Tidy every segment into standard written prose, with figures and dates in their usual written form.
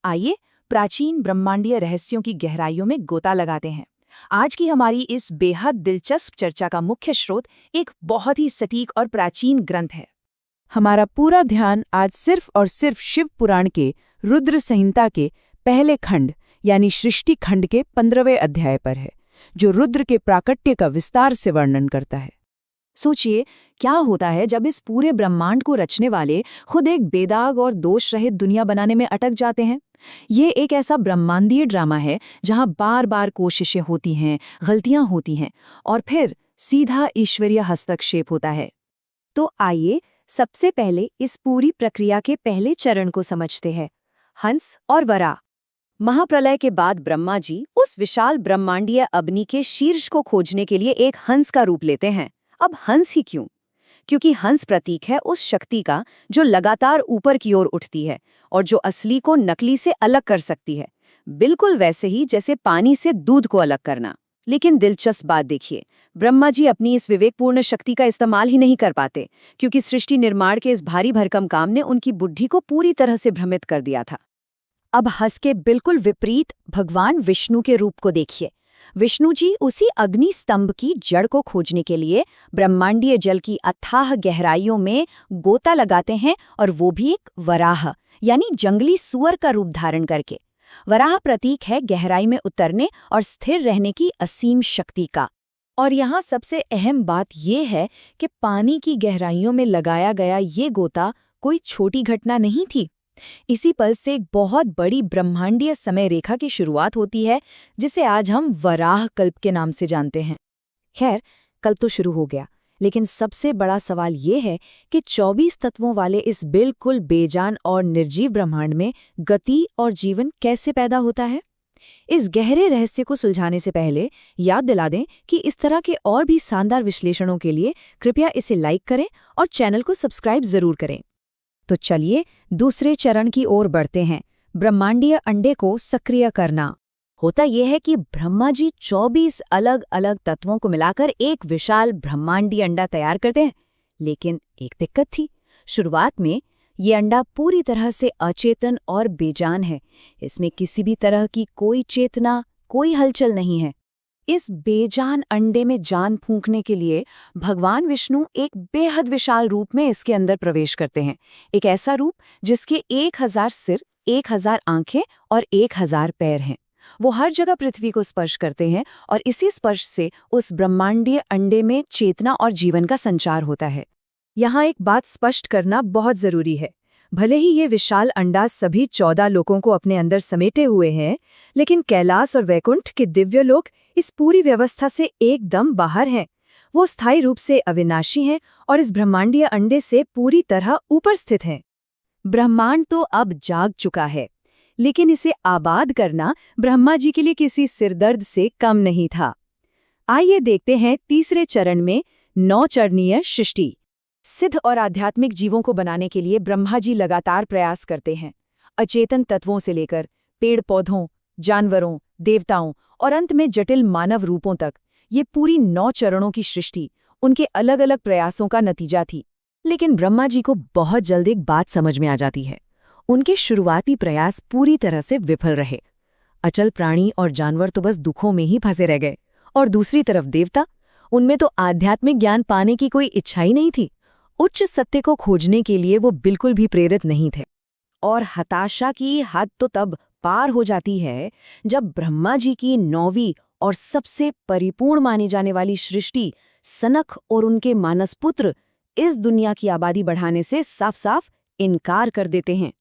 आइए प्राचीन ब्रह्मांडीय रहस्यों की गहराइयों में गोता लगाते हैं। आज की हमारी इस बेहद दिलचस्प चर्चा का मुख्य स्रोत एक बहुत ही सटीक और प्राचीन ग्रंथ है। हमारा पूरा ध्यान आज सिर्फ और सिर्फ शिव पुराण के रुद्र संहिता के पहले खंड यानी सृष्टि खंड के 15वें अध्याय पर है, जो रुद्र के प्राकट्य का विस्तार से वर्णन करता है। सोचिए, क्या होता है जब इस पूरे ब्रह्मांड को रचने वाले खुद एक बेदाग और दोष रहित दुनिया बनाने में अटक जाते हैं। ये एक ऐसा ब्रह्मांडीय ड्रामा है जहां बार बार कोशिशें होती हैं, गलतियां होती हैं और फिर सीधा ईश्वरीय हस्तक्षेप होता है। तो आइए सबसे पहले इस पूरी प्रक्रिया के पहले चरण को समझते हैं, हंस और वराह। महाप्रलय के बाद ब्रह्मा जी उस विशाल ब्रह्मांडीय अग्नि के शीर्ष को खोजने के लिए एक हंस का रूप लेते हैं। अब हंस ही क्यों? क्योंकि हंस प्रतीक है उस शक्ति का जो लगातार ऊपर की ओर उठती है और जो असली को नकली से अलग कर सकती है, बिल्कुल वैसे ही जैसे पानी से दूध को अलग करना। लेकिन दिलचस्प बात देखिए, ब्रह्मा जी अपनी इस विवेकपूर्ण शक्ति का इस्तेमाल ही नहीं कर पाते, क्योंकि सृष्टि निर्माण के इस भारी भरकम काम ने उनकी बुद्धि को पूरी तरह से भ्रमित कर दिया था। अब हंस के बिल्कुल विपरीत भगवान विष्णु के रूप को देखिए। विष्णु जी उसी अग्नि स्तंभ की जड़ को खोजने के लिए ब्रह्मांडीय जल की अथाह गहराइयों में गोता लगाते हैं, और वो भी एक वराह यानी जंगली सुअर का रूप धारण करके। वराह प्रतीक है गहराई में उतरने और स्थिर रहने की असीम शक्ति का। और यहाँ सबसे अहम बात यह है कि पानी की गहराइयों में लगाया गया ये गोता कोई छोटी घटना नहीं थी। इसी पल से एक बहुत बड़ी ब्रह्मांडीय समय रेखा की शुरुआत होती है, जिसे आज हम वराह कल्प के नाम से जानते हैं। खैर, कल्प तो शुरू हो गया, लेकिन सबसे बड़ा सवाल ये है कि 24 तत्वों वाले इस बिल्कुल बेजान और निर्जीव ब्रह्मांड में गति और जीवन कैसे पैदा होता है? इस गहरे रहस्य को सुलझाने से पहले याद दिला दें कि इस तरह के और भी शानदार विश्लेषणों के लिए कृपया इसे लाइक करें और चैनल को सब्सक्राइब जरूर करें। तो चलिए दूसरे चरण की ओर बढ़ते हैं, ब्रह्मांडीय अंडे को सक्रिय करना। होता यह है कि ब्रह्मा जी 24 अलग अलग तत्वों को मिलाकर एक विशाल ब्रह्मांडीय अंडा तैयार करते हैं। लेकिन एक दिक्कत थी। शुरुआत में ये अंडा पूरी तरह से अचेतन और बेजान है। इसमें किसी भी तरह की कोई चेतना, कोई हलचल नहीं है। इस बेजान अंडे में जान फूंकने के लिए भगवान विष्णु एक बेहद विशाल रूप में इसके अंदर प्रवेश करते हैं। एक ऐसा रूप जिसके 1000 सिर, 1000 आंखें और 1000 पैर हैं। वो हर जगह पृथ्वी को स्पर्श करते हैं और इसी स्पर्श से उस ब्रह्मांडीय अंडे में चेतना और जीवन का संचार होता है। यहाँ एक बात स्पष्ट करना बहुत जरूरी है। भले ही ये विशाल अंडा सभी 14 लोकों को अपने अंदर समेटे हुए हैं, लेकिन कैलाश और वैकुंठ के दिव्य लोक इस पूरी व्यवस्था से एकदम बाहर हैं। वो स्थायी रूप से अविनाशी हैं और इस ब्रह्मांडीय अंडे से पूरी तरह ऊपर स्थित हैं। ब्रह्मांड तो अब जाग चुका है, लेकिन इसे आबाद करना ब्रह्मा जी के लिए किसी सिरदर्द से कम नहीं था। आइए देखते हैं तीसरे चरण में 9 चरणीय सृष्टि। सिद्ध और आध्यात्मिक जीवों को बनाने के लिए ब्रह्मा जी लगातार प्रयास करते हैं। अचेतन तत्वों से लेकर पेड़ पौधों, जानवरों, देवताओं और अंत में जटिल मानव रूपों तक, ये पूरी 9 चरणों की सृष्टि उनके अलग अलग प्रयासों का नतीजा थी। लेकिन ब्रह्मा जी को बहुत जल्द एक बात समझ में आ जाती है। उनके शुरुआती प्रयास पूरी तरह से विफल रहे। अचल प्राणी और जानवर तो बस दुखों में ही फंसे रह गए, और दूसरी तरफ देवता, उनमें तो आध्यात्मिक ज्ञान पाने की कोई इच्छा ही नहीं थी। उच्च सत्य को खोजने के लिए वो बिल्कुल भी प्रेरित नहीं थे। और हताशा की हद तो तब पार हो जाती है जब ब्रह्मा जी की 9वीं और सबसे परिपूर्ण मानी जाने वाली सृष्टि सनख और उनके मानसपुत्र इस दुनिया की आबादी बढ़ाने से साफ साफ इनकार कर देते हैं।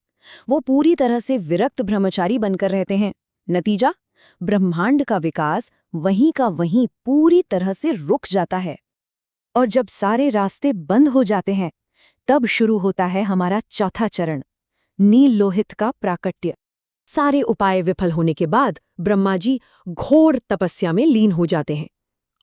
वो पूरी तरह से विरक्त ब्रह्मचारी बनकर रहते हैं। नतीजा, ब्रह्मांड का विकास वहीं का वहीं पूरी तरह से रुक जाता है। और जब सारे रास्ते बंद हो जाते हैं, तब शुरू होता है हमारा चौथा चरण, नील लोहित का प्राकट्य। सारे उपाय विफल होने के बाद ब्रह्मा जी घोर तपस्या में लीन हो जाते हैं,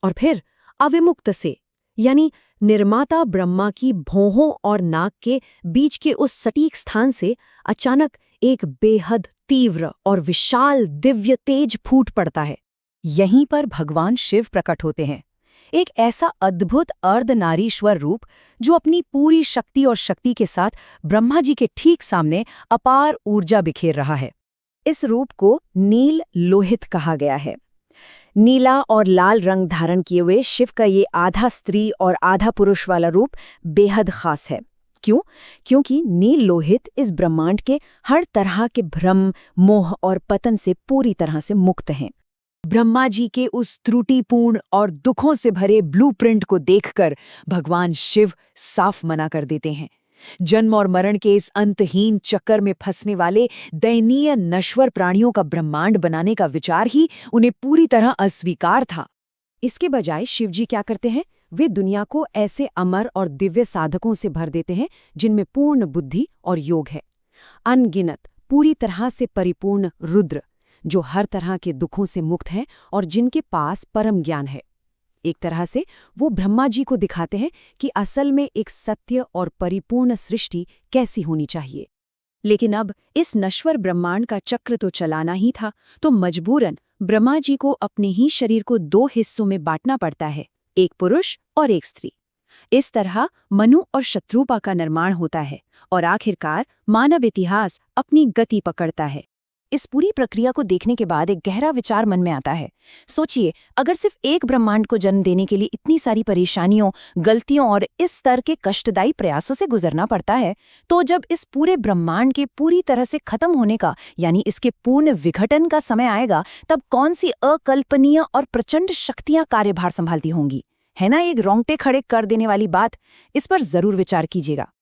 और फिर अविमुक्त से यानी निर्माता ब्रह्मा की भौहों और नाक के बीच के उस सटीक स्थान से अचानक एक बेहद तीव्र और विशाल दिव्य तेज फूट पड़ता है। यहीं पर भगवान शिव प्रकट होते हैं। एक ऐसा अद्भुत अर्धनारीश्वर रूप जो अपनी पूरी शक्ति और शक्ति के साथ ब्रह्मा जी के ठीक सामने अपार ऊर्जा बिखेर रहा है। इस रूप को नील लोहित कहा गया है। नीला और लाल रंग धारण किए हुए शिव का ये आधा स्त्री और आधा पुरुष वाला रूप बेहद खास है। क्यों? क्योंकि नील लोहित इस ब्रह्मांड के हर तरह के भ्रम, मोह और पतन से पूरी तरह से मुक्त हैं। ब्रह्मा जी के उस त्रुटिपूर्ण और दुखों से भरे ब्लूप्रिंट को देखकर भगवान शिव साफ मना कर देते हैं। जन्म और मरण के इस अंतहीन चक्कर में फंसने वाले दयनीय नश्वर प्राणियों का ब्रह्मांड बनाने का विचार ही उन्हें पूरी तरह अस्वीकार था। इसके बजाय शिवजी क्या करते हैं? वे दुनिया को ऐसे अमर और दिव्य साधकों से भर देते हैं जिनमें पूर्ण बुद्धि और योग है। अनगिनत, पूरी तरह से परिपूर्ण रुद्र, जो हर तरह के दुखों से मुक्त हैं और जिनके पास परम ज्ञान है। एक तरह से वो ब्रह्मा जी को दिखाते हैं कि असल में एक सत्य और परिपूर्ण सृष्टि कैसी होनी चाहिए। लेकिन अब इस नश्वर ब्रह्मांड का चक्र तो चलाना ही था, तो मजबूरन ब्रह्मा जी को अपने ही शरीर को दो हिस्सों में बांटना पड़ता है, एक पुरुष और एक स्त्री। इस तरह मनु और शत्रुपा का निर्माण होता है और आखिरकार मानव इतिहास अपनी गति पकड़ता है। इस पूरी प्रक्रिया को देखने के बाद एक गहरा विचार मन में आता है। सोचिए, अगर सिर्फ एक ब्रह्मांड को जन्म देने के लिए इतनी सारी परेशानियों, गलतियों और इस स्तर के कष्टदायी प्रयासों से गुजरना पड़ता है, तो जब इस पूरे ब्रह्मांड के पूरी तरह से खत्म होने का, यानी इसके पूर्ण विघटन का समय आएगा, तब कौन सी अकल्पनीय और प्रचंड शक्तियां कार्यभार संभालती होंगी? है ना एक रोंगटे खड़े कर देने वाली बात? इस पर जरूर विचार कीजिएगा।